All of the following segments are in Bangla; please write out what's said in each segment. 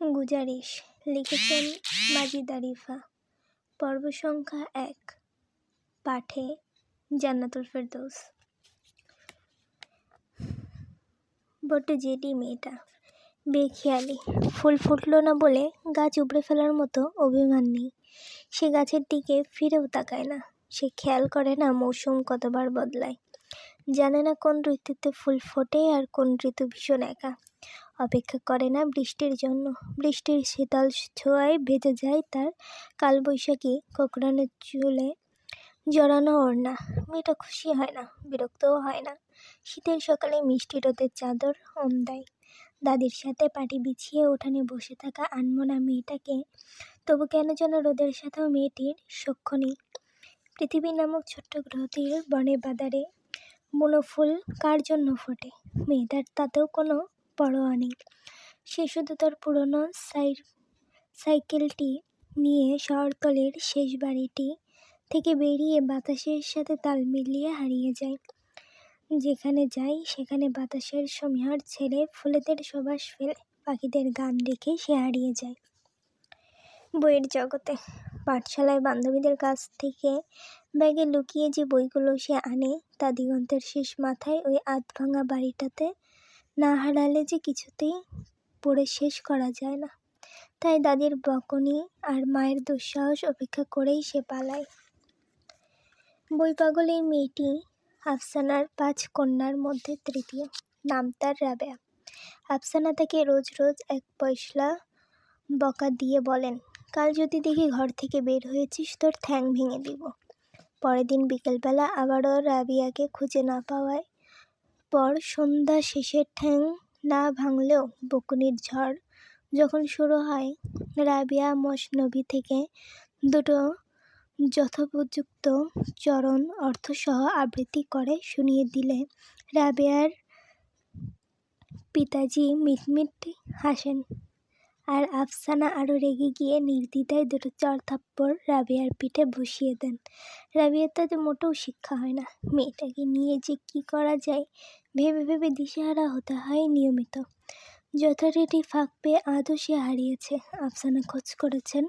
গুজারিশ লিখেছেন মাজিদ আরিফা। পর্ব সংখ্যা 1। পাঠে জান্নাতুল ফেরদৌস। বড্ড জেদি মেয়েটা, বেখেয়ালি। ফুল ফুটলো না বলে গাছ উপড়ে ফেলার মতো অভিমান নেই। সে গাছের দিকে ফিরেও তাকায় না। সে খেয়াল করে না মৌসুম কতবার বদলায়, জানে না কোন ঋতুতে ফুল ফোটে আর কোন ঋতু ভীষণ একা। অপেক্ষা করে না বৃষ্টির জন্য। বৃষ্টির শীতল ছোঁয়ায় ভেজে যায় তার কালবৈশাখী কোঁকড়ানো চুলে জড়ানো ওড়না। মেয়েটা খুশি হয় না, বিরক্তও হয় না। শীতের সকালে মিষ্টি রোদের চাদর ওম দেয়। দাদির সাথে পাটি বিছিয়ে উঠানে বসে থাকা আনমনা মেয়েটাকে তবু কেন যেন রোদের সাথেও মেয়েটির সখ্য নেই। পৃথিবী নামক ছোট্ট গ্রহটির বনে বাদারে বুনো ফুল কার জন্য ফোটে, মেয়েটার তাতেও কোনো পরোয়া নেই। সে শুধু তার পুরনো সাইকেলটি নিয়ে শহরতলির শেষ বাড়িটি থেকে বেরিয়ে বাতাসের সাথে তাল মিলিয়ে হারিয়ে যায়। যেখানে যায় সেখানে বাতাসের সমীহর ছেড়ে ফুলেদের সুবাস ফেলে পাখিদের গান রেখে সে হারিয়ে যায় বইয়ের জগতে। পাঠশালায় বান্ধবীদের কাছ থেকে ব্যাগে লুকিয়ে যে বইগুলো সে আনে তা দিগন্তের শেষ মাথায় ওই আধভাঙা বাড়িটাতে না হারালে যে কিছুতেই পড়ে শেষ করা যায় না। তাই দাদির বকুনি আর মায়ের দুঃসাহস উপেক্ষা করেই সে পালায়। বই পাগল এই মেয়েটি আফসানার 5 কন্যার মধ্যে তৃতীয়। নাম তার রাবেয়া। আফসানা তাকে রোজ রোজ 1 পয়সা বকা দিয়ে বলেন, কাল যদি দেখি ঘর থেকে বের হয়েছিস তোর ঠ্যাং ভেঙে দিব। পরের দিন বিকেলবেলা আবারও রাবেয়াকে খুঁজে না পাওয়ায় পর সন্ধ্যা শেষে ঠ্যাং না ভাঙলেও বকুনির ঝড় যখন শুরু হয়, রাবেয়া মসনবি থেকে 2টো যথোপযুক্ত চরণ অর্থসহ আবৃত্তি করে শুনিয়ে দিলে রাবেয়ার পিতাজি মিটমিট হাসেন। আর আফসানা আরও রেগে গিয়ে নির্দ্বিধায় 2টো চড় থাপ্পড় রাবেয়ার পিঠে বসিয়ে দেন। রাবেয়ার তাতে মোটেও শিক্ষা হয় না। মেয়েটাকে নিয়ে যে কি করা যায় ভেবে ভেবে দিশেহারা হতে হয় নিয়মিত। যথারীতি ফাঁক পেয়ে আজও সে হারিয়েছে। আফসানা খোঁজ করেছেন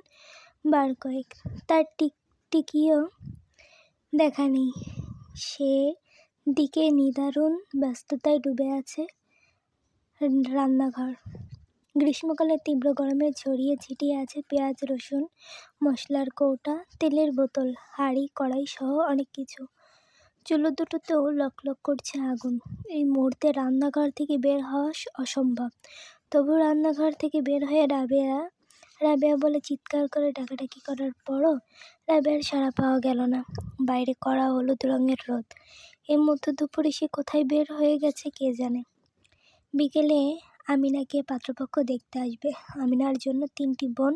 বার কয়েক, তার টিকটিকিও দেখা নেই। সে দিকে নিদারুণ ব্যস্ততায় ডুবে আছে রান্নাঘর। গ্রীষ্মকালে তীব্র গরমে ছড়িয়ে ছিটিয়ে আছে পেঁয়াজ, রসুন, মশলার কৌটা, তেলের বোতল, হাঁড়ি, কড়াই সহ অনেক কিছু। চুলো দুটোতেও লকলক করছে আগুন। এই মুহূর্তে রান্নাঘর থেকে বের হওয়া অসম্ভব। তবু রান্নাঘর থেকে বের হয়ে রাবেয়া বলে চিৎকার করে ডাকাডাকি করার পরও রাবেয়ার সাড়া পাওয়া গেল না। বাইরে কড়া হলুদ রঙের রোদ। এর মধ্যে দুপুরে সে কোথায় বের হয়ে গেছে কে জানে। বিকেলে আমিনাকে পাত্রপক্ষ দেখতে আসবে। আমিনার জন্য 3টি বোন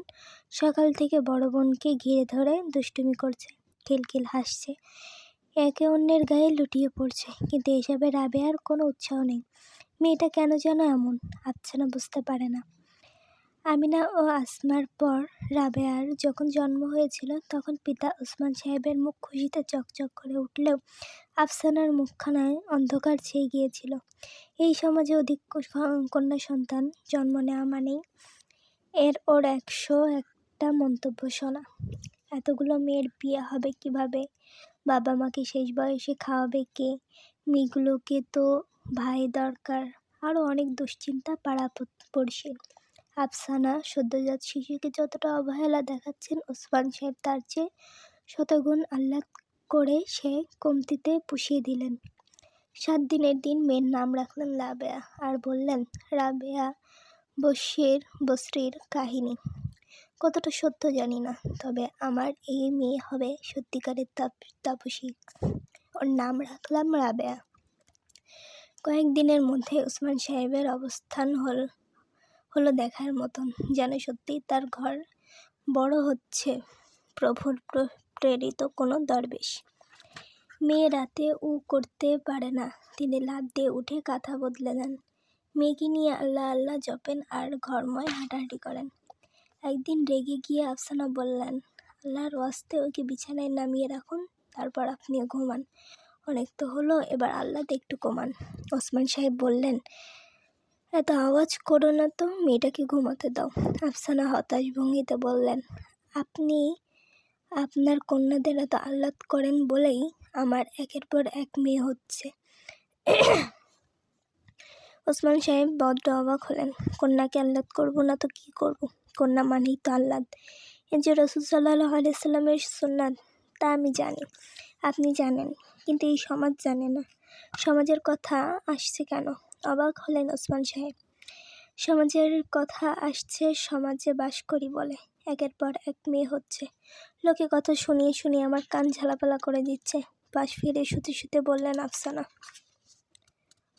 সকাল থেকে বড় বোনকে ঘিরে ধরে দুষ্টুমি করছে, খিলখিল হাসছে, একে অন্যের গায়ে লুটিয়ে পড়ছে। কিন্তু এসবে রাবেয়ার কোনো উৎসাহ নেই। মেয়েটা কেন যেন এমন, আফসানা বুঝতে পারে না। আমিনা ও আসমার পর রাবেয়ার যখন জন্ম হয়েছিল তখন পিতা ওসমান সাহেবের মুখ খুশিতে চকচক করে উঠলেও আফসানার মুখখানায় অন্ধকার ছেয়ে গিয়েছিল। এই সমাজে অধিক কন্যা সন্তান জন্ম নেওয়া মানেই ওর 101টা মন্তব্য শোনা। এতগুলো মেয়ের বিয়ে হবে কিভাবে, বাবা মাকে শেষ বয়সে খাওয়াবে কে, মেয়েগুলোকে তো ভাই দরকার, আরও অনেক দুশ্চিন্তা পাড়া পড়শি। আফসানা সদ্যজাত শিশুকে যতটা অবহেলা দেখাচ্ছেন ওসমান সাহেব তার চেয়ে শতগুণ আহ্লাদ করে সে কমতিতে পুষিয়ে দিলেন। 7 দিনের দিন মেয়ের নাম রাখলেন রাবেয়া আর বললেন, রাবেয়া বসরির কাহিনী। কতটা সত্য জানি না, তবে আমার এই মেয়ে হবে সত্যিকারের তাপসী। ওর নাম রাখলাম রাবেয়া। কয়েকদিনের মধ্যে ওসমান সাহেবের অবস্থান হলো দেখার মতন, যেন সত্যিই তার ঘর বড় হচ্ছে প্রভুর প্রেরিত কোনো দরবেশ। মেয়ে রাতে করতে পারে না, তিনি লাফ দিয়ে উঠে কাঁথা বদলে দেন। মেয়েকে নিয়ে আল্লাহ আল্লাহ জপেন আর ঘরময় হাঁটাহাঁটি করেন। একদিন রেগে গিয়ে আফসানা বললেন, আল্লাহর ওয়াস্তে ওকে বিছানায় নামিয়ে রাখুন, তারপর আপনিও ঘুমান। অনেক তো হলো, এবার আল্লাহ একটু কমান। ওসমান সাহেব বললেন, এত আওয়াজ করো না তো, মেয়েটাকে ঘুমাতে দাও। আফসানা হতাশ ভঙ্গিতে বললেন, আপনি আপনার কন্যাদের এত আহ্লাদ করেন বলেই আমার একের পর এক মেয়ে হচ্ছে। ওসমান সাহেব বড্ড অবাক হলেন। কন্যাকে আহ্লাদ করবো না তো কি করব? কন্যা মানেই তো আহ্লাদ। এ যে রাসূল সাল্লাল্লাহু আলাইহি সাল্লামের সুন্নাত, তা আমি জানি, আপনি জানেন, কিন্তু এই সমাজ জানে না। সমাজের কথা আসছে কেন? অবাক হলেন ওসমান সাহেব। সমাজের কথা আসছে, সমাজে বাস করি বলে একের পর এক মেয়ে হচ্ছে। লোকে কথা শুনিয়ে শুনিয়ে আমার কান ঝালাপালা করে দিচ্ছে। পাশ ফিরে শুতে শুতে বললেন আফসানা।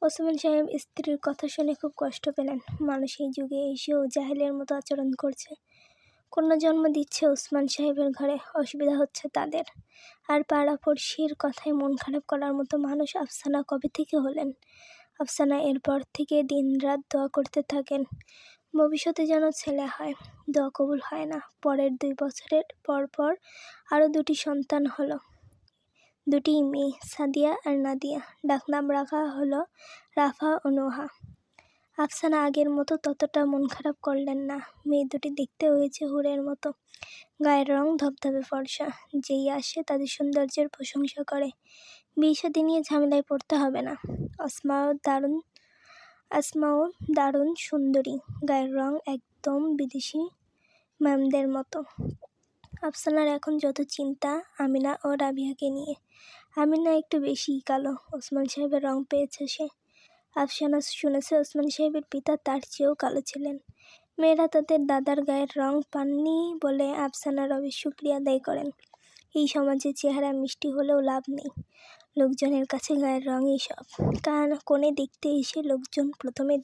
ওসমান সাহেব স্ত্রীর কথা শুনে খুব কষ্ট পেলেন। মানুষ এই যুগে এসেও জাহেলের মতো আচরণ করছে। কন্যা জন্ম দিচ্ছে ওসমান সাহেবের ঘরে, অসুবিধা হচ্ছে তাদের। আর পাড়াপড়শির কথায় মন খারাপ করার মতো মানুষ আফসানা কবে থেকে হলেন? আফসানা এরপর থেকে দিনরাত দোয়া করতে থাকেন, ভবিষ্যতে যেন ছেলে হয়। দোয়া কবুল হয় না। পরের 2 বছরের পর আরও 2টি সন্তান হলো। 2টিই মেয়ে, সাদিয়া আর নাদিয়া। ডাকনাম রাখা হলো রাফা ও নোহা। আফসানা আগের মতো ততটা মন খারাপ করলেন না। মেয়ে 2টি দেখতে হয়েছে হুরের মতো। গায়ের রং ধবধবে ফর্সা। যেই আসে তাদের সৌন্দর্যের প্রশংসা করে। বিয়ে-শাদী নিয়ে ঝামেলায় পড়তে হবে না। আসমাও দারুণ সুন্দরী, গায়ের রং একদম বিদেশি ম্যামদের মতো। আফসানার এখন যত চিন্তা আমিনা ও রাবিয়াকে নিয়ে। আমিনা একটু বেশিই কালো, ওসমান সাহেবের রং পেয়েছে সে। আফসানা শুনেছে ওসমান সাহেবের পিতা তার চেয়েও কালো ছিলেন। মেয়েরা তাদের দাদার গায়ের রং পাননি বলে আফসানা রবির শুকরিয়া আদায় করেন। এই সমাজে চেহারা মিষ্টি হলেও লাভ নেই, লোকজনের কাছে গায়ের রঙই সব। কোণে দেখতে এসে লোকজন প্রথমে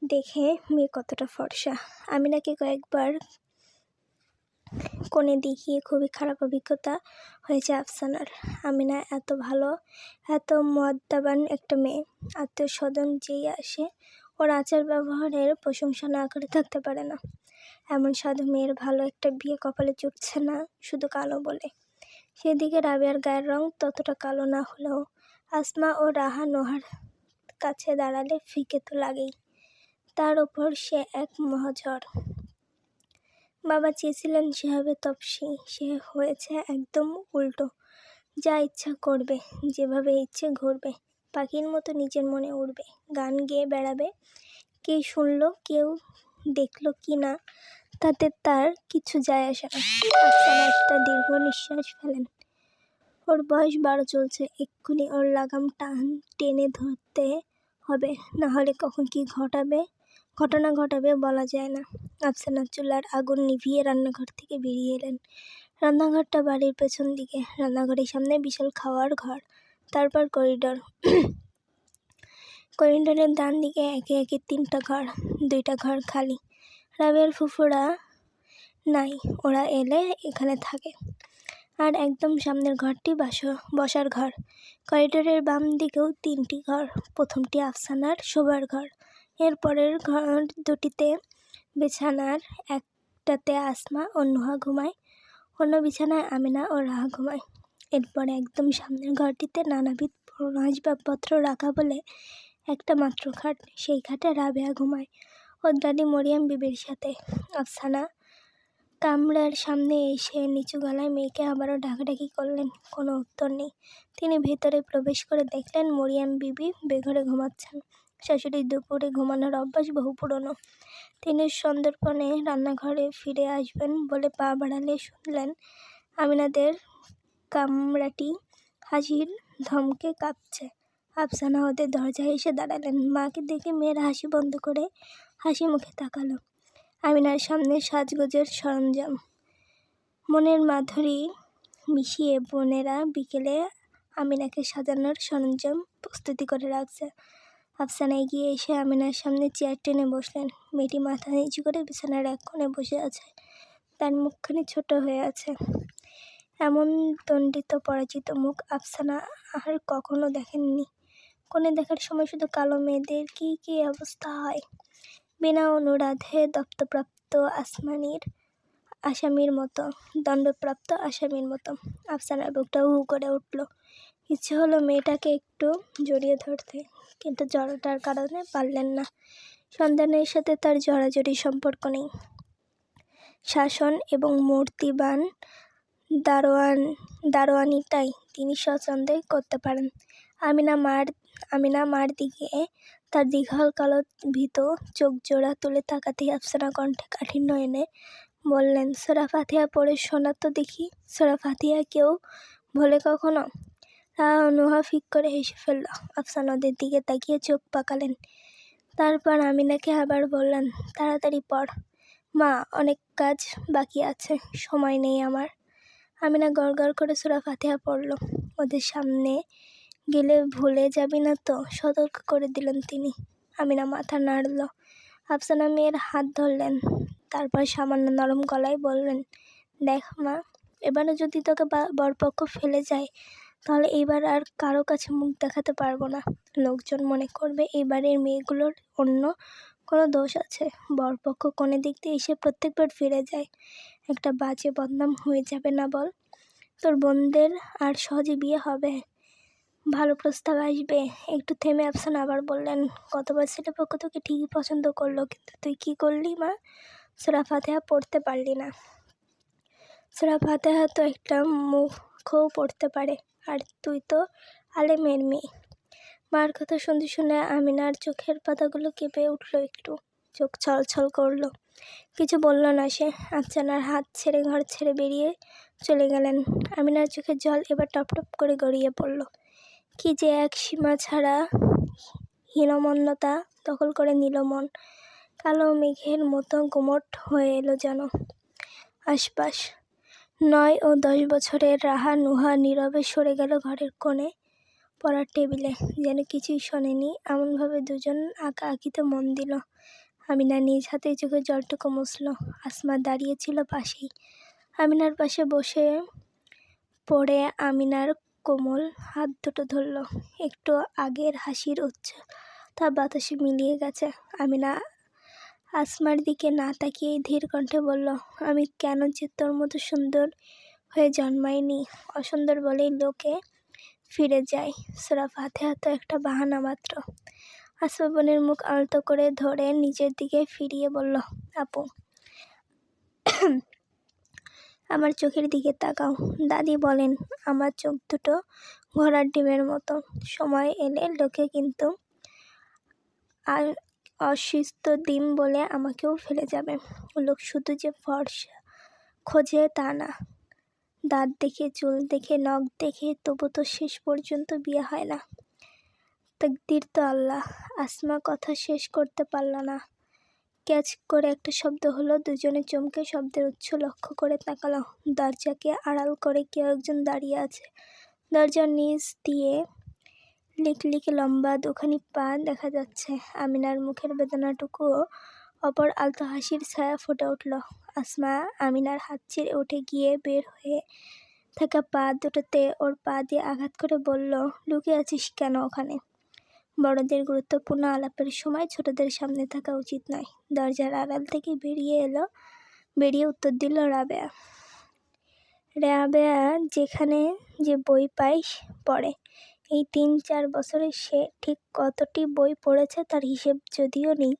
দেখে মেয়ে কতটা ফর্সা। আমিনাকে কয়েকবার কোণে দেখিয়ে খুবই খারাপ অভিজ্ঞতা হয়েছে আফসানার। আমিনা এত ভালো, এত মর্যাদাবান একটা মেয়ে। আত্মীয় স্বজন যেই আসে ওর আচার ব্যবহারের প্রশংসা না করে থাকতে পারে না। এমন সাধু মেয়ের ভালো একটা বিয়ে কপালে জুটছে না শুধু কালো বলে। সেদিকে রাবিয়ার গায়ের রং ততটা কালো না হলেও আসমা ও রাহা নোহার কাছে দাঁড়ালে ফিকে তো লাগেই। তার ওপর সে এক মহাঝড়। বাবা চেয়েছিলেন সে হবে তপসী, সে হয়েছে একদম উল্টো। যা ইচ্ছা করবে, যেভাবে ইচ্ছে ঘুরবে, পাখির মতো নিজের মনে উড়বে, গান গেয়ে বেড়াবে। কে শুনলো, কেউ দেখলো কি না, তাতে তার কিছু যায় আসে না। আফসানা একটা দীর্ঘ নিঃশ্বাস ফেলেন। ওর বয়স 12 চলছে, এক্ষুনি ওর লাগাম টেনে ধরতে হবে, না হলে কখন কি ঘটনা ঘটাবে বলা যায় না। আফসানা চুলার আগুন নিভিয়ে রান্নাঘর থেকে বেরিয়ে এলেন। রান্নাঘরটা বাড়ির পেছন দিকে। রান্নাঘরের সামনে বিশাল খাওয়ার ঘর, তারপর করিডোর। করিডোরের ডান দিকে একে একে 3টা ঘর, 2টা ঘর খালি। রাবিয়ার ফুফুরা নাই, ওরা এলে এখানে থাকে। আর একদম সামনের ঘরটি বসার ঘর। করিডোরের বাম দিকেও 3টি ঘর। প্রথমটি আফসানার শোবার ঘর, এর পরের ঘর 2টিতে বিছানার একটাতে আসমা ও নুহা ঘুমায়, অন্য বিছানায় আমিনা ও রাহা ঘুমায়। এরপরে একদম সামনের ঘরটিতে নানাবিধ পুরনো আসবাবপত্র রাখা বলে একটা মাত্র খাট, সেই খাটে রাবেয়া ঘুমায় ওর দাদি মরিয়ম বিবির সাথে। আফসানা কামরার সামনে এসে নিচু গলায় মেয়েকে আবারও ডাকাডাকি করলেন, কোনো উত্তর নেই। তিনি ভেতরে প্রবেশ করে দেখলেন মরিয়ম বিবি বেঘরে ঘুমাচ্ছেন। শাশুড়ির দুপুরে ঘুমানোর অভ্যাস বহু পুরনো। তিনি সন্দর্পণে রান্নাঘরে ফিরে আসবেন বলে পা বাড়ালে শুনলেন আমিনাদের কামরাটি হাসির ধমকে কাঁপছে। আফসানা ওদের দরজায় এসে দাঁড়ালেন। মাকে দেখে মেয়েরা হাসি বন্ধ করে হাসি মুখে তাকালো। আমিনার সামনে সাজগোজের সরঞ্জাম, মনের মাধুরী মিশিয়ে বোনেরা বিকেলে আমিনাকে সাজানোর সরঞ্জাম প্রস্তুতি করে রাখছে। আফসানা এগিয়ে এসে আমিনার সামনে চেয়ার টেনে বসলেন। মেয়েটি মাথা নিচু করে বিছানার এক কোণে বসে আছে। তার মুখখানি ছোট হয়ে আছে। এমন দণ্ডিত পরাজিত মুখ আফসানা আর কখনো দেখেননি। কোণে দেখার সময় শুধু কালো মেয়েদের কি অবস্থা হয়। বিনা অনুরাধে দণ্ডপ্রাপ্ত আসামির মতো। আফসানার বুকটা হু করে উঠল। ইচ্ছে হলো মেয়েটাকে একটু জড়িয়ে ধরতে, কিন্তু জড়তার কারণে পারলেন না। সন্তানের সাথে তার জড়াজড়ি সম্পর্ক নেই। শাসন এবং মূর্তিবান দারোয়ানিটাই তিনি স্বচ্ছন্দে করতে পারেন। আমিনা মার দিকে তার দীর্ঘ কালো ভীত চোখ জোড়া তুলে তাকাতেই আফসানা কণ্ঠে কাঠিন্য এনে বললেন, সূরা ফাতিহা পড়ে শোনা তো দেখি। সূরা ফাতিহা কেউ বলে কখনো? নুহা ফিক করে হেসে ফেলল। আফসানা ওদের দিকে তাকিয়ে চোখ পাকালেন। তারপর আমিনাকে আবার বললেন, তাড়াতাড়ি পড় মা, অনেক কাজ বাকি আছে, সময় নেই আমার। আমিনা গড়গড় করে সূরা ফাতিহা পড়ল। ওদের সামনে গেলে ভুলে যাবি না তো, সতর্ক করে দিলেন তিনি। আমিনা মাথা নাড়ল। আফসানা মেয়ের হাত ধরলেন। তারপর সামান্য নরম গলায় বললেন, দেখ মা, এবারে যদি তোকে বরপক্ষ ফেলে যায় তাহলে এইবার আর কারো কাছে মুখ দেখাতে পারবো না। লোকজন মনে করবে এইবারের মেয়েগুলোর অন্য কোনো দোষ আছে। বরপক্ষ কোনে দিক দিয়ে এসে প্রত্যেকবার ফিরে যায়, একটা বাজে বদনাম হয়ে যাবে না বল? তোর বোনদের আর সহজে বিয়ে হবে, ভালো প্রস্তাব আসবে। একটু থেমে আফসানা আবার বললেন, গতবার ছেলেপক্ষ তোকে ঠিকই পছন্দ করলো, কিন্তু তুই কি করলি মা? সূরা ফাতিহা পড়তে পারলি না। সূরা ফাতিহা তো একটা মুখও পড়তে পারে, আর তুই তো আলেমের মেয়ে। মার কথা শুনে আমিনার চোখের পাতাগুলো কেঁপে উঠল, একটু চোখ ছলছল করলো। কিছু বলল না সে। আফসানার হাত ছেড়ে ঘর ছেড়ে বেরিয়ে চলে গেলেন। আমিনার চোখের জল এবার টপটপ করে গড়িয়ে পড়ল। কি যে এক সীমা ছাড়া হীনমন্যতা দখল করে নিল মন। কালো মেঘের মতো গুমট হয়ে এলো যেন আশপাশ। 9 ও 10 বছরের রাহা নুহা নীরবে সরে গেল ঘরের কোণে পড়ার টেবিলে, যেন কিছুই শোনেনি। এমনভাবে দুজন আঁকিতে মন দিল। আমিনা নিজ হাতে চোখের জলটুকু মুছল। আসমা দাঁড়িয়ে ছিল পাশেই। আমিনার পাশে বসে পড়ে আমিনার কোমল হাত দুটো ধরল। একটু আগের হাসির উচ্ছ্বাসটা বাতাসে মিলিয়ে গেছে। আমিনা আসমার দিকে না তাকিয়েই ধীর কণ্ঠে বলল, আমি কেন যে তোর মতো সুন্দর হয়ে জন্মাইনি? অসুন্দর বলেই লোকে ফিরে যায়। সূরা ফাতিহা তো একটা বাহানা মাত্র। আসমা বোনের মুখ আলতো করে ধরে নিজের দিকে ফিরিয়ে বলল, আপু, আমার চোখের দিকে তাকাও। দাদি বলেন আমার চোখ দুটো ঘোড়ার ডিমের মতো। সময় এলে লোকে কিন্তু আর অসুস্থ ডিম বলে আমাকেও ফেলে যাবে। লোক শুধু যে ফর্সা খোঁজে তা না, দাঁত দেখে, চুল দেখে, নখ দেখে, তবু তো শেষ পর্যন্ত বিয়ে হয় না। তাকদীর তো আল্লাহ। আসমা কথা শেষ করতে পারল না। ক্যাচ করে একটা শব্দ হলো। দুজনে চমকে শব্দের উৎস লক্ষ্য করে তাকালো। দরজাকে আড়াল করে কেউ একজন দাঁড়িয়ে আছে। দরজার নিচ দিয়ে লিকলিকে লম্বা দুখানি পা দেখা যাচ্ছে। আমিনার মুখের বেদনাটুকুও অপর আলতো হাসির ছায়া ফুটে উঠল। আসমা আমিনার হাত ছেড়ে উঠে গিয়ে বের হয়ে থাকা পা দুটোতে ওর পা দিয়ে আঘাত করে বলল, লুকিয়ে আছিস কেন ওখানে? বড়দের গুরুত্বপূর্ণ আলাপের সময় ছোটদের সামনে থাকা উচিত নয়। দরজার আড়াল থেকে বেরিয়ে উত্তর দিল রাবেয়া। রাবেয়া যেখানে যে বই পায় পড়ে। এই 3-4 বছরে সে ঠিক কতটি বই পড়েছে তার হিসেব যদিও নেই,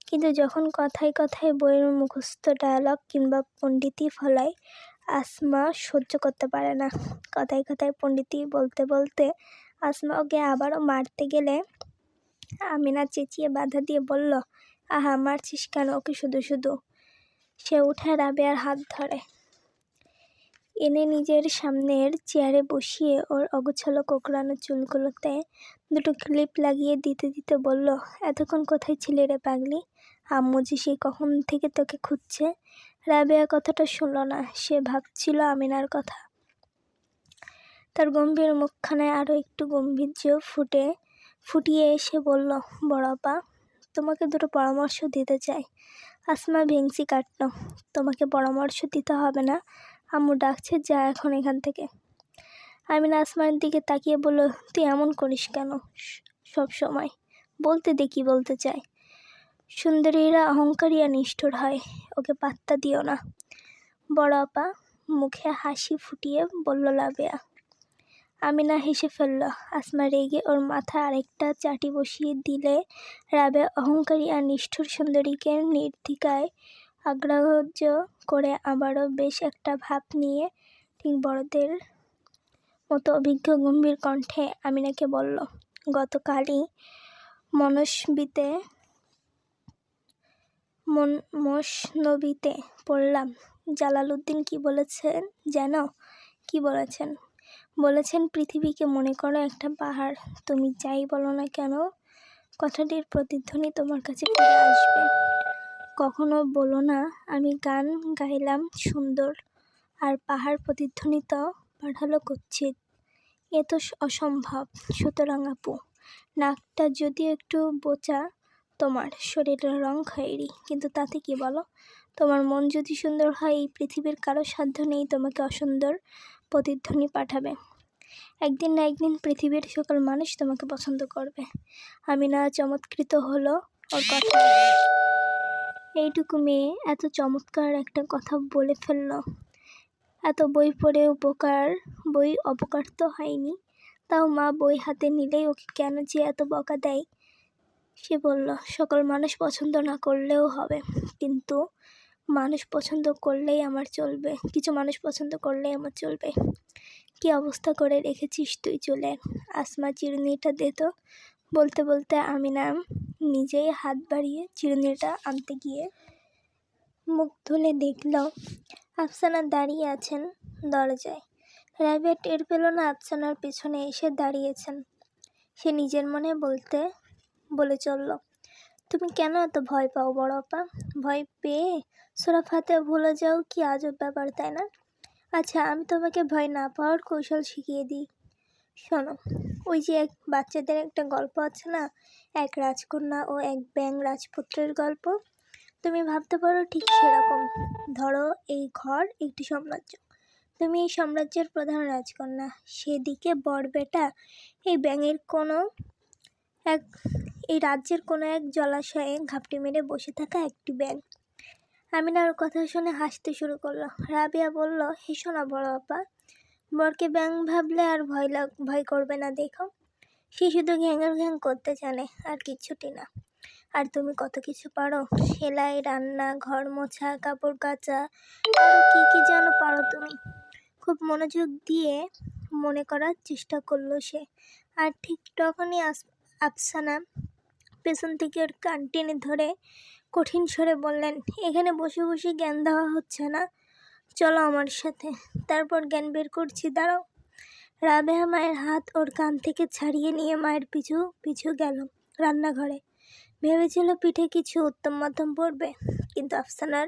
কিন্তু যখন কথায় কথায় বইয়ের মুখস্থ ডায়ালগ কিংবা পণ্ডিতি ফলায়, আসমা সহ্য করতে পারে না। কথায় কথায় পণ্ডিতি বলতে বলতে আসমা ওকে আবারও মারতে গেলে আমিনা চেঁচিয়ে বাধা দিয়ে বলল, আহা, মারছিস কেন ওকে শুধু শুধু? সে উঠে রাবেয়ার হাত ধরে এনে নিজের সামনের চেয়ারে বসিয়ে ওর অগোছালো কোঁকড়ানো চুলগুলোতে দুটো ক্লিপ লাগিয়ে দিতে দিতে বলল, এতক্ষণ কোথায় ছিলে রে পাগলি? আম্মু যে সেই কখন থেকে তোকে খুঁজছে। রাবেয়া কথাটা শুনল না। সে ভাবছিল আমিনার কথা। তার গম্ভীর মুখখানায় আরও একটু গাম্ভীর্য ফুটিয়ে এসে বলল, বড় আপা, তোমাকে দুটো পরামর্শ দিতে চাই। আসমা ভেংচি কাটল। তোমাকে পরামর্শ দিতে হবে না, আম্মু ডাকছে, যা এখন এখান থেকে। আমিনা আসমার দিকে তাকিয়ে বলল, তুই এমন করিস কেন সব সময়? বলতে দে কি বলতে চায়। সুন্দরীরা অহংকারী আর নিষ্ঠুর হয়, ওকে পাত্তা দিও না। বড় আপা, মুখে হাসি ফুটিয়ে বলল রাবেয়া। আমিনা হেসে ফেলল। আসমা রেগে ওর মাথায় আরেকটা চাটি বসিয়ে দিলে রাবেয়া অহংকারী আর নিষ্ঠুর সুন্দরীকে নির্দ্বিধায় অগ্রাহ্য করে আবারও বেশ একটা ভাব নিয়ে ঠিক বড়দের মতো অভিজ্ঞ গম্ভীর কণ্ঠে আমিনাকে বলল, গতকালই মসনবিতে পড়লাম জালালউদ্দিন কি বলেছেন জানো? কি বলেছেন? বলেছেন পৃথিবীকে মনে করো একটা পাহাড়। তুমি যাই বলো না কেন কথাটির প্রতিধ্বনি তোমার কাছে ফিরে আসবে। কখনো বলো না আমি গান গাইলাম সুন্দর আর পাহাড় প্রতিধ্বনিত পাঠালো কুৎসিত। এ তো অসম্ভব। সুতরাং আপু, নাকটা যদিও একটু বোচা, তোমার শরীরের রং খয়েরি, কিন্তু তাতে কি বলো? তোমার মন যদি সুন্দর হয় এই পৃথিবীর কারো সাধ্য নেই তোমাকে অসুন্দর প্রতিধ্বনি পাঠাবে। একদিন না একদিন পৃথিবীর সকল মানুষ তোমাকে পছন্দ করবে। আমিনা চমৎকৃত হলো ওর কথা। এইটুকু মেয়ে এত চমৎকার একটা কথা বলে ফেলল। এত বই পড়ে বই অপকার তো হয়নি। তাও মা বই হাতে নিলেই ওকে কেন যে এত বকা দেয়। সে বলল, সকল মানুষ পছন্দ না করলেও হবে, কিন্তু মানুষ পছন্দ করলেই আমার চলবে। কিছু মানুষ পছন্দ করলেই আমার চলবে। কি অবস্থা করে রেখেছিস তুই চুলে? আসমা চিরুনিটা দে তো। বলতে বলতে আমিনা নিজেই হাত বাড়িয়ে চিরুনিটা আনতে গিয়ে মুখ তুলে দেখল আফসানা দাঁড়িয়ে আছেন দরজায়। রাবেয়া টের পেল না আফসানার পিছনে এসে দাঁড়িয়েছেন। সে নিজের মনে বলে চলল, তুমি কেন এত ভয় পাও বড় আপা? ভয় পেয়ে সূরা ফাতিহা ভুলে যাও কি আজব ব্যাপার, তাই না? আচ্ছা, আমি তোমাকে ভয় না পাওয়ার কৌশল শিখিয়ে দিই। শোনো, ওই যে এক বাচ্চাদের একটা গল্প আছে না, এক রাজকন্যা ও এক ব্যাঙ রাজপুত্রের গল্প। তুমি ভাবতে পারো ঠিক সেরকম। ধরো এই ঘর একটি সাম্রাজ্য। তুমি এই সাম্রাজ্যের প্রধান রাজকন্যা। সেদিকে বরবেটা এই রাজ্যের কোনো এক জলাশয়ে ঘাপটি মেরে বসে থাকা একটি ব্যাঙ। আমিনার কথা শুনে হাসতে শুরু করলো। রাবেয়া বলল, হেসো না বড় আপা। বরকে ব্যাঙ ভাবলে আর ভয় করবে না দেখো। সে শুধু ঘ্যাঙের ঘ্যাং করতে জানে, আর কিচ্ছুটি না। আর তুমি কত কিছু পারো। সেলাই, রান্না, ঘর মোছা, কাপড় কাচা, আরো কি কি যেন পারো তুমি। খুব মনোযোগ দিয়ে মনে করার চেষ্টা করলো সে। আর ঠিক তখনই আফসানা পেছন থেকে ওর কান টেনে ধরে কঠিন স্বরে বললেন, এখানে বসে বসে জ্ঞান দেওয়া হচ্ছে না, চলো আমার সাথে, তারপর জ্ঞান বের করছি, দাঁড়াও। রাবেয়া মায়ের হাত ওর কান থেকে ছাড়িয়ে নিয়ে মায়ের পিছু পিছু গেল রান্নাঘরে। ভেবেছিল পিঠে কিছু উত্তম মধ্যম পড়বে, কিন্তু আফসানার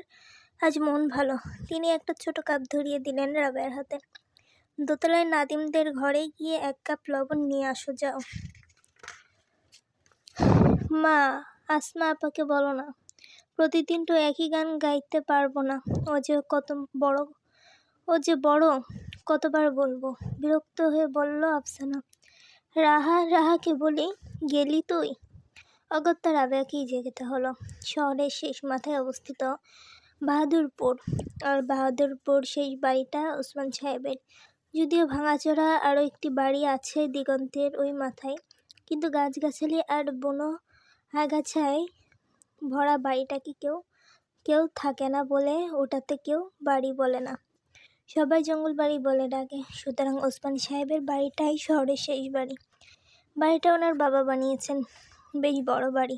আজ মন ভালো। তিনি একটা ছোট কাপ ধরিয়ে দিলেন রাবেয়ার হাতে। দোতলায় নাদিমদের ঘরে গিয়ে 1 কাপ লবণ নিয়ে আসো যাও। মা, আসমা আপাকে বলো না, প্রতিদিন তো একই গান গাইতে পারবো না। ও যে বড়, কতবার বলবো। বিরক্ত হয়ে বলল আফসানা। রাহাকে বলি, গেলি তুই? অগত্যা রাবেয়াকেই যেতে হলো। শহরের শেষ মাথায় অবস্থিত বাহাদুরপুর। আর বাহাদুরপুর শেষ বাড়িটা ওসমান সাহেবের। যদিও ভাঙাচোরা আরও একটি বাড়ি আছে দিগন্তের ওই মাথায়, কিন্তু গাছগাছালি আর বনো আগাছায় ভরা বাড়িটাকে কেউ থাকে না বলে ওটাতে কেউ বাড়ি বলে না, সবাই জঙ্গল বাড়ি বলে ডাকে। সুতরাং ওসমান সাহেবের বাড়িটাই শহরের শেষ বাড়ি। বাড়িটা ওনার বাবা বানিয়েছেন, বেশ বড় বাড়ি।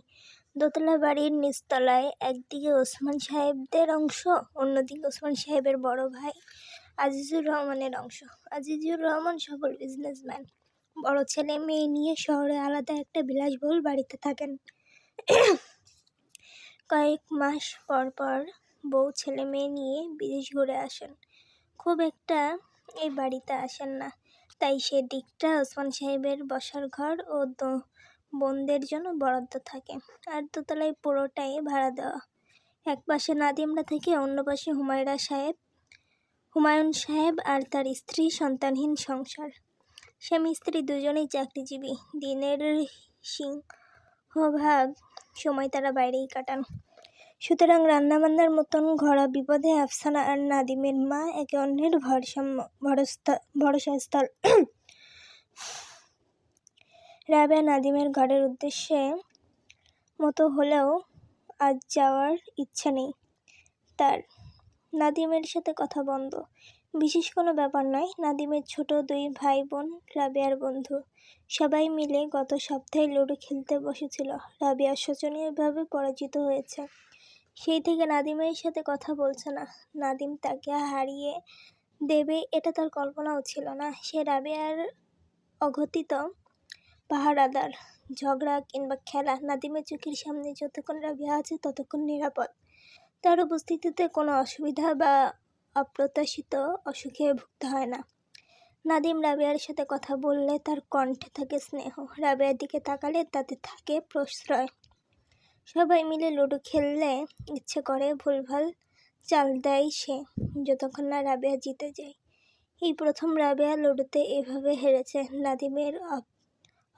দোতলা বাড়ির নিচতলায় একদিকে ওসমান সাহেবদের অংশ, অন্যদিকে ওসমান সাহেবের বড় ভাই আজিজুর রহমানের অংশ। আজিজুর রহমান সফল বিজনেসম্যান। বড় ছেলে মেয়ে নিয়ে শহরে আলাদা একটা বিলাসবহুল বাড়িতে থাকেন। কয়েক মাস পর পর বউ ছেলে মেয়ে নিয়ে বিদেশ ঘুরে আসেন। খুব একটা এই বাড়িতে আসেন না, তাই সে দিকটা ওসমান সাহেবের বসার ঘর ও বোনদের জন্য বরাদ্দ থাকে। আর দোতলায় পুরোটাই ভাড়া দেওয়া। এক পাশে নাদিমরা থেকে, অন্য পাশে হুমায়ুন সাহেব আর তার স্ত্রী, সন্তানহীন সংসার। স্বামী স্ত্রী দুজনেই চাকরিজীবী। দিনের সিংহভাগ সময় তারা বাইরেই কাটান। সুতরাং রান্নাবান্নার মতন ঘরোয়া বিপদে আফসানা আর নাদিমের মা একে অন্যের ভরসাস্থল। রাবেয়া নাদিমের ঘরের উদ্দেশ্যে মতো হলেও আজ যাওয়ার ইচ্ছা নেই তার। নাদিমের সাথে কথা বন্ধ। বিশেষ কোনো ব্যাপার নয়। নাদিমের ছোট 2 ভাই বোন রাবেয়ার বন্ধু। সবাই মিলে গত সপ্তাহে লুডো খেলতে বসেছিল। রাবেয়া শোচনীয়ভাবে পরাজিত হয়েছে। সেই থেকে নাদিমের সাথে কথা বলছে না। নাদিম তাকে হারিয়ে দেবে এটা তার কল্পনাও ছিল না। সে রাবেয়ার অঘটিত পাহারাদার। ঝগড়া কিংবা খেলা নাদিমের চোখের সামনে যতক্ষণ রাবেয়া আছে ততক্ষণ নিরাপদ। তার উপস্থিতিতে কোনো অসুবিধা বা অপ্রত্যাশিত অসুখে ভুগতে হয় না। নাদিম রাবেয়ার সাথে কথা বললে তার কণ্ঠে থাকে স্নেহ, রাবেয়ার দিকে তাকালে তাতে থাকে প্রশ্রয়। সবাই মিলে লুডো খেললে ইচ্ছে করে ভুলভাল চাল দেয় সে, যতক্ষণ না রাবেয়া জিতে যায়। এই প্রথম রাবেয়া লুডোতে এভাবে হেরেছে। নাদিমের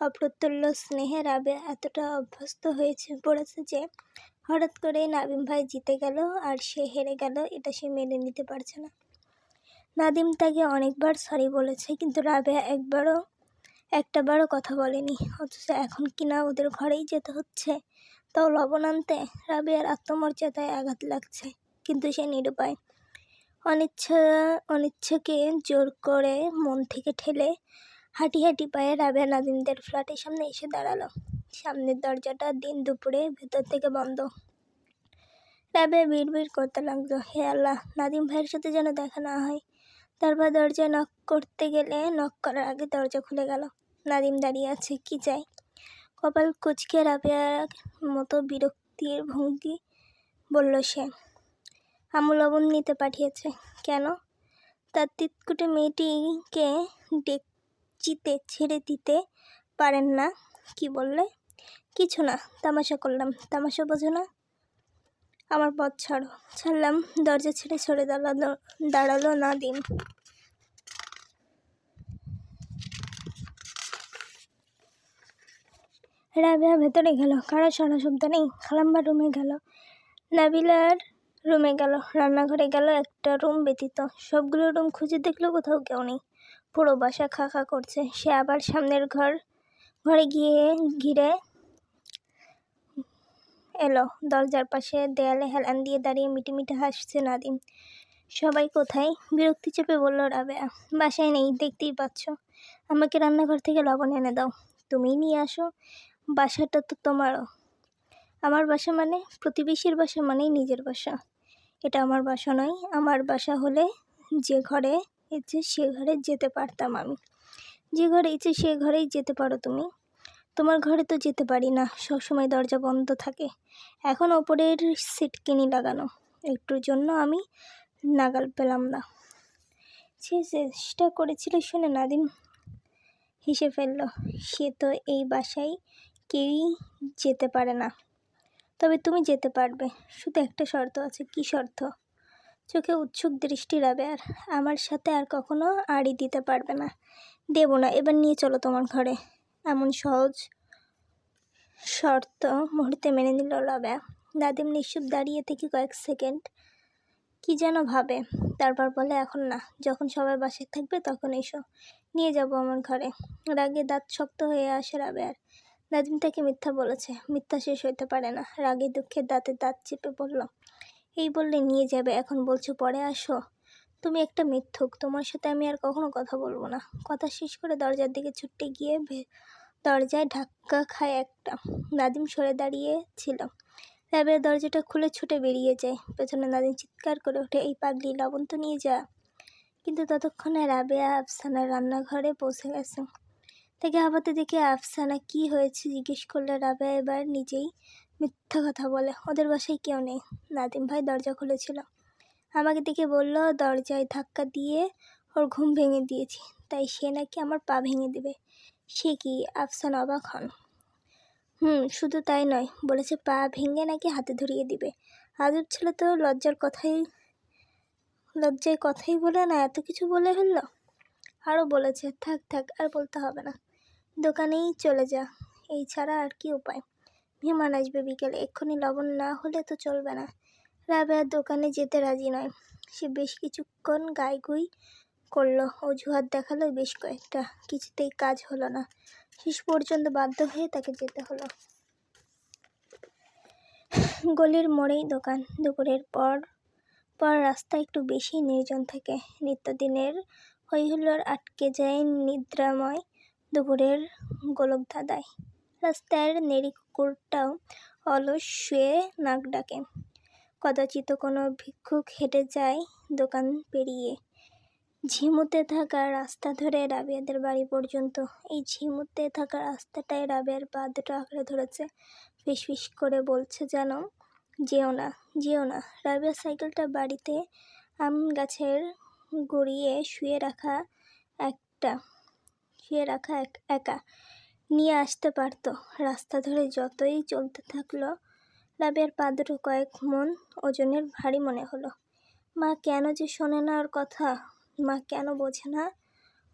অপ্রতুল্য স্নেহে রাবেয়া এতটা অভ্যস্ত হয়েছে পড়েছে যে হঠাৎ করেই নাদিম ভাই জিতে গেল আর সে হেরে গেল, এটা সে মেনে নিতে পারছে না। নাদিম তাকে অনেকবার সরি বলেছে, কিন্তু রাবেয়া একটাবারও কথা বলেনি। অথচ এখন কিনা ওদের ঘরেই যেতে হচ্ছে, তাও লবণ আনতে। রাবেয়ার আত্মমর্যাদায় আঘাত লাগছে, কিন্তু সে নিরুপায়। অনিচ্ছাকে জোর করে মন থেকে ঠেলে হাঁটি হাঁটি পায়ে রাবেয়া নাদিমদের ফ্ল্যাটের সামনে এসে দাঁড়ালো। সামনের দরজাটা দিন দুপুরে ভেতর থেকে বন্ধ। রাবেয়া বিড়বিড় করতে লাগলো, হে আল্লাহ, নাদিম ভাইয়ের সাথে যেন দেখা না হয়। তারপর দরজায় নক করতে গেলে নক করার আগে দরজা খুলে গেল। নাদিম দাঁড়িয়ে আছে, কি চাই? কপাল কুঁচকে রাবেয়ার মতো বিরক্তির ভঙ্গি বলল সে, আম্মু লবণ নিতে পাঠিয়েছে। কেন? তার তিতকুটে মেয়েটিকে ডেকচিতে ছেড়ে দিতে পারেন না? কি বললে? কিছু না, তামাশা করলাম। তামাশা বোঝো না? আমার পথ ছাড়ো। ছাড়লাম। দরজা ছেড়ে সরে দাঁড়ালো নাদিম। রাবেয়া ভেতরে গেল। কারো সারা শব্দ নেই। খালাম্বার রুমে গেল, নাবিলার রুমে গেল, রান্নাঘরে গেল, একটা রুম ব্যতীত। সবগুলো রুম খুঁজে দেখলো, কোথাও কেউ নেই। পুরো বাসা খা খা করছে। সে আবার সামনের ঘরে গিয়ে ঘিরে এলো। দরজার পাশে দেয়ালে হেলান দিয়ে দাঁড়িয়ে মিটিমিটি হাসছে নাদিম। সবাই কোথায়? বিরক্তি চেপে বলল রাবেয়া। বাসায় নেই, দেখতেই পাচ্ছ। আমাকে রান্নাঘর থেকে লবণ এনে দাও। তুমিই নিয়ে আসো। বাসাটা তো তোমারও। আমার বাসা মানে? প্রতিবেশীর বাসা মানেই নিজের বাসা। এটা আমার বাসা নয়। আমার বাসা হলে যে ঘরে ইচ্ছে সে ঘরে যেতে পারতাম আমি। যে ঘরে ইচ্ছে সে ঘরেই যেতে পারো তুমি। তোমার ঘরে তো যেতে পারি না, সবসময় দরজা বন্ধ থাকে। এখন ওপরের সিটকিনি লাগানো, একটুর জন্য আমি নাগাল পেলাম না। সে চেষ্টা করেছিল শুনে নাদিম হেসে ফেলল। সে তো এই বাসায় কেউই যেতে পারে না। তবে তুমি যেতে পারবে, শুধু একটা শর্ত আছে। কি শর্ত? চোখে উৎসুক দৃষ্টি রাবেয়ার। আমার সাথে আর কখনো আড়ি দিতে পারবে না। দেব না। এবার নিয়ে চলো তোমার ঘরে। এমন সহজ শর্ত মুহূর্তে মেনে নিল রাবেয়া। নাদিম নিশ্চুপ দাঁড়িয়ে থেকে কয়েক সেকেন্ড কি যেন ভাবে, তারপর বলে, এখন না, যখন সবাই বাসায় থাকবে তখন এসো, নিয়ে যাব আমার ঘরে। রাগে দাঁত শক্ত হয়ে আসে রাবেয়ার। নাদিম তাকে মিথ্যা বলেছে, মিথ্যা শেষ হইতে পারে না। রাগে দুঃখে দাঁতে দাঁত চেপে বলল, এই বললে নিয়ে যাবে, এখন বলছো পরে আসো। তুমি একটা মিথ্যুক, তোমার সাথে আমি আর কখনো কথা বলবো না। কথা শেষ করে দরজার দিকে ছুটতে গিয়ে দরজায় ধাক্কা খায় একটা। নাদিম সরে দাঁড়িয়ে ছিল। রাবেয়া দরজাটা খুলে ছুটে বেরিয়ে যায়। পেছনে নাদিম চিৎকার করে ওঠে, এই পাগলি, লবণ তো নিয়ে যা। কিন্তু ততক্ষণে রাবেয়া আফসানার রান্নাঘরে পৌঁছে গেছে। তাকে হাঁপাতে দেখে আফসানা কি হয়েছে জিজ্ঞেস করলে রাবেয়া এবার নিজেই মিথ্যা কথা বলে। ওদের বাসায় কেউ নেই। নাদিম ভাই দরজা খুলেছিল। আমাকে দেখে বলল, দরজায় ধাক্কা দিয়ে ওর ঘুম ভেঙে দিয়েছি, তাই সে নাকি আমার পা ভেঙে দেবে। সে কি? আফসানা অবাক হন। শুধু তাই নয়, বলেছে পা ভেঙে নাকি হাতে ধরিয়ে দিবে। আজব ছেলে তো, লজ্জায় কথাই বলে না, এত কিছু বলে ফেলল। আরও বলেছে, থাক থাক, আর বলতে হবে না, দোকানেই চলে যা, এই ছাড়া আর কি উপায়। মেহমান আসবে বিকেলে, এক্ষুনি লবণ না হলে তো চলবে না। রাবেয়া দোকানে যেতে রাজি নয়। সে বেশ কিছুক্ষণ গাইগুই করলো, অজুহাত দেখালো বেশ কয়েকটা, কিছুতেই কাজ হলো না। শেষ পর্যন্ত বাধ্য হয়ে তাকে যেতে হলো। গলির মোড়েই দোকান। দুপুরের পর রাস্তা একটু বেশি নির্জন থাকে। নিত্যদিনের হইহুল্লোড় আটকে যায় নিদ্রাময় দুপুরের গোলকধাঁধায়। রাস্তার নেড়ি কুকুরটাও অলস শুয়ে নাক ডাকে। কদাচিৎ কোনো ভিক্ষুক হেঁটে যায় দোকান পেরিয়ে। ঝিমুতে থাকা রাস্তা ধরে রাবেয়াদের বাড়ি পর্যন্ত। এই ঝিমুতে থাকা রাস্তাটায় রাবেয়ার পা দুটো আঁকড়ে ধরেছে। ফিসফিস করে বলছে যেন, যেও না, যেও না। রাবেয়া সাইকেলটা বাড়িতে আম গাছের গড়িয়ে শুয়ে রাখা একা নিয়ে আসতে পারত। রাস্তা ধরে যতই চলতে থাকলো, রাবেয়ার পা দুটো কয়েক মণ ওজনের ভারী মনে হলো। মা কেন যে শোনে না ওর কথা, মা কেন বোঝে না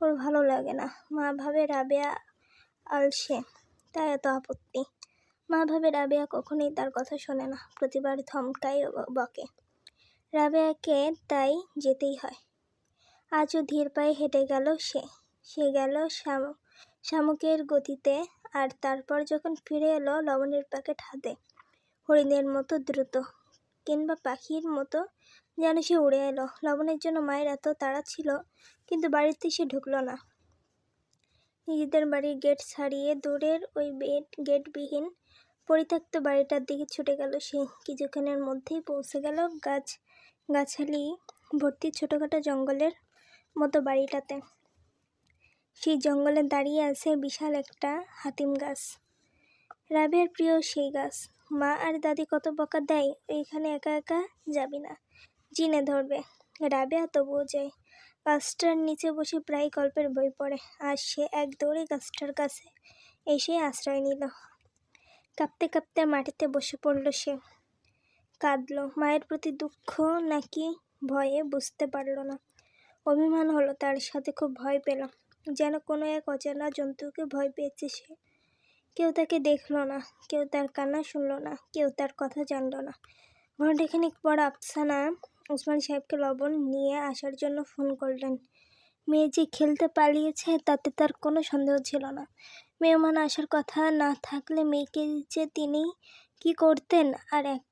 ওর ভালো লাগে না। মা ভাবে রাবেয়া আলসে, তাই এত আপত্তি। মা ভাবে রাবেয়া কখনোই তার কথা শোনে না, প্রতিবার ধমকায় বকে। রাবেয়াকে তাই যেতেই হয়। আজও ধীর পায়ে হেঁটে গেল সে গেল শামুকের গতিতে। আর তারপর যখন ফিরে এলো লবণের প্যাকেট হাতে, হরিণের মতো দ্রুত, কিংবা পাখির মতো যেন সে উড়ে এলো। লবণের জন্য মায়ের এত তাড়া ছিল, কিন্তু বাড়িতে সে ঢুকলো না। নিজেদের বাড়ির গেট ছাড়িয়ে দূরের ওই গেটবিহীন পরিত্যক্ত বাড়িটার দিকে ছুটে গেল সে। কিছুক্ষণের মধ্যেই পৌঁছে গেল গাছালি ভর্তি ছোটখাটো জঙ্গলের মতো বাড়িটাতে। সেই জঙ্গলে দাঁড়িয়ে আছে বিশাল একটা হাতিম গাছ। রাবেয়ার প্রিয় সেই গাছ। মা আর দাদি কত বকা দেয়, ওইখানে একা একা যাবি না, জিনে ধরবে। রাবেয়া তবুও যায়। গাছটার নিচে বসে প্রায় গল্পের বই পড়ে। আর সে এক দৌড়ে গাছটার কাছে এসে আশ্রয় নিল। কাঁপতে কাঁপতে মাটিতে বসে পড়ল সে। কাঁদল। মায়ের প্রতি দুঃখ নাকি ভয়ে বুঝতে পারল না। অভিমান হলো তার সাথে, খুব ভয় পেল, যেন কোনো এক অচেনা জন্তুকে ভয় পেয়েছে সে। কেউ তাকে দেখল না, কেউ তার কান্না শুনল না, কেউ তার কথা জানল না। ঘণ্টাখানিক পর আফসানা ওসমান সাহেবকে লবণ নিয়ে আসার জন্য ফোন করলেন। মেয়ে যে খেলতে পালিয়েছে তাতে তার কোনো সন্দেহ ছিল না। মেহমান আসার কথা না থাকলে মেয়েকে যে তিনি কি করতেন। আর এক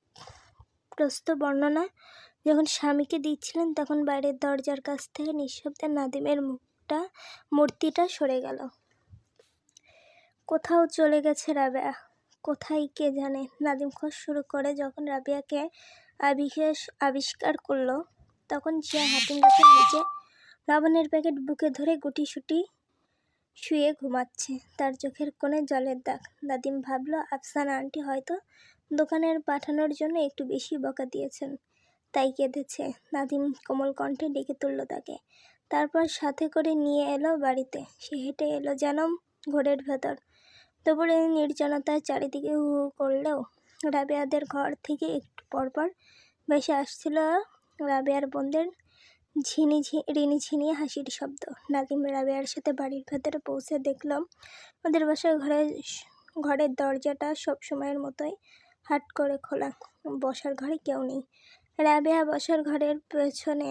প্রস্ত বর্ণনা যখন স্বামীকে দিচ্ছিলেন, তখন বাইরের দরজার কাছ থেকে নিঃশব্দে নাদিমের মূর্তিটা সরে গেল। কোথাও চলে গেছে রাবেয়া, কোথায় কে জানে। নাদিম খোঁজ শুরু করে যখন রাবেয়াকে আবিষ্কার করলো, তখন সে হাতিম গাছের নিচে লবণের প্যাকেট বুকে ধরে গুটিসুটি শুয়ে ঘুমাচ্ছে, তার চোখের কোণে জলের দাগ। নাদিম ভাবল আফসানা আন্টি হয়তো দোকানের পাঠানোর জন্য একটু বেশি বকা দিয়েছেন, তাই কেঁদেছে। নাদিম কোমল কণ্ঠে ডেকে তুলল তাকে, তারপর সাথে করে নিয়ে এলো বাড়িতে। সে হেঁটে এলো যেন ঘোরের ভেতর। দুপুরে নির্জনতায় চারিদিকে হু হু করলেও রাবেয়াদের ঘর থেকে একটু পরপর ভেসে আসছিল রাবেয়ার বোনদের রিনিঝিনি হাসির শব্দ। নাদিম রাবেয়ার সাথে বাড়ির ভেতরে পৌঁছে দেখল ওদের বাসার ঘরের দরজাটা সব সময়ের মতোই হাট করে খোলা। বসার ঘরে কেউ নেই। রাবেয়া বসার ঘরের পেছনে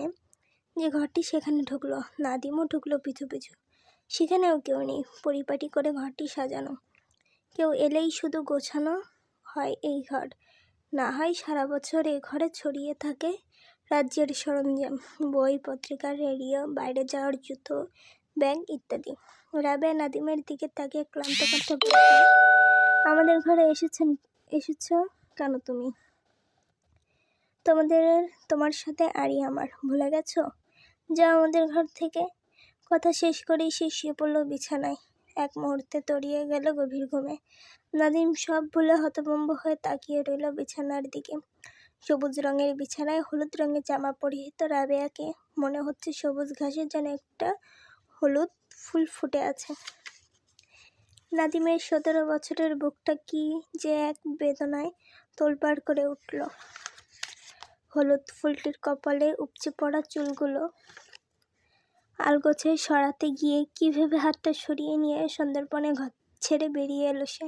যে ঘরটি, সেখানে ঢুকলো। নাদিমও ঢুকলো পিছু পিছু। সেখানেও কেউ নেই। পরিপাটি করে ঘরটি সাজানো। কেউ এলেই শুধু গোছানো হয় এই ঘর, না হয় সারা বছর এ ঘরে ছড়িয়ে থাকে রাজ্যের সরঞ্জাম, বই, পত্রিকা, রেডিও, বাইরে যাওয়ার জুতো, ব্যাগ ইত্যাদি। রাবেয়া নাদিমের দিকে তাকিয়ে ক্লান্ত কণ্ঠে বলল, আমাদের ঘরে এসেছ কেন তুমি? তোমার সাথে আরই আমার, ভুলে গেছো? যাও আমাদের ঘর থেকে। কথা শেষ করেই সে শুয়ে পড়ল বিছানায়। এক মুহূর্তে তলিয়ে গেল গভীর ঘুমে। নাদিম সব ভুলে হতভম্ব হয়ে তাকিয়ে রইল বিছানার দিকে। সবুজ রঙের বিছানায় হলুদ রঙের জামা পরিহিত রাবেয়াকে মনে হচ্ছে সবুজ ঘাসের যেন একটা হলুদ ফুল ফুটে আছে। নাদিমের 17 বছরের বুকটা কি যে এক বেদনায় তোলপাড় করে উঠল। হলুদ ফুলটির কপালে উপচে পড়া চুলগুলো আলগোছে সরাতে গিয়ে কি ভেবে হাতটা সরিয়ে নিয়ে সন্দর্পণে ঘর ছেড়ে বেরিয়ে এলো সে।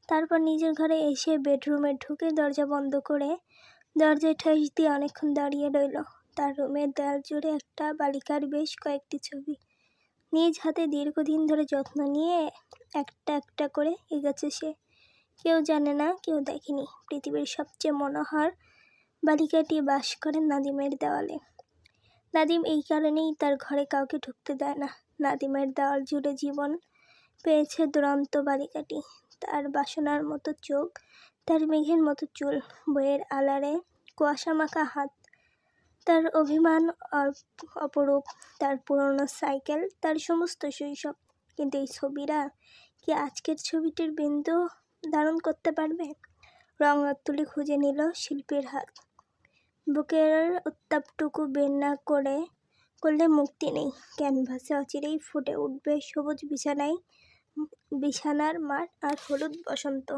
তারপর নিজের ঘরে এসে বেডরুমে ঢুকে দরজা বন্ধ করে দরজায় ঠেস দিয়ে অনেকক্ষণ দাঁড়িয়ে রইল। তার রুমের দেয়াল জুড়ে একটা বালিকার বেশ কয়েকটি ছবি। নিজ হাতে দীর্ঘদিন ধরে যত্ন নিয়ে একটা একটা করে এগোচ্ছে সে। কেউ জানে না, কেউ দেখেনি, পৃথিবীর সবচেয়ে মনোহর বালিকাটি বাস করেন নাদিমের দেওয়ালে। নাদিম এই কারণেই তার ঘরে কাউকে ঢুকতে দেয় না। নাদিমের দেওয়াল জুড়ে জীবন পেয়েছে দুরন্ত বালিকাটি। তার বাসনার মতো চোখ, তার মেঘের মতো চুল, বইয়ের আলারে কুয়াশা মাখা হাত, তার অভিমান অপরূপ, তার পুরনো সাইকেল, তার সমস্ত শৈশব। কিন্তু এই ছবিরা কি আজকের ছবিটির বিন্দু ধারণ করতে পারবে? রং তুলি খুঁজে নিল শিল্পীর হাত। বুকের উত্তাপটুকু বের না করলে মুক্তি নেই। ক্যানভাসে অচিরেই ফুটে উঠবে সবুজ বিছানার মাঠ আর হলুদ বসন্ত।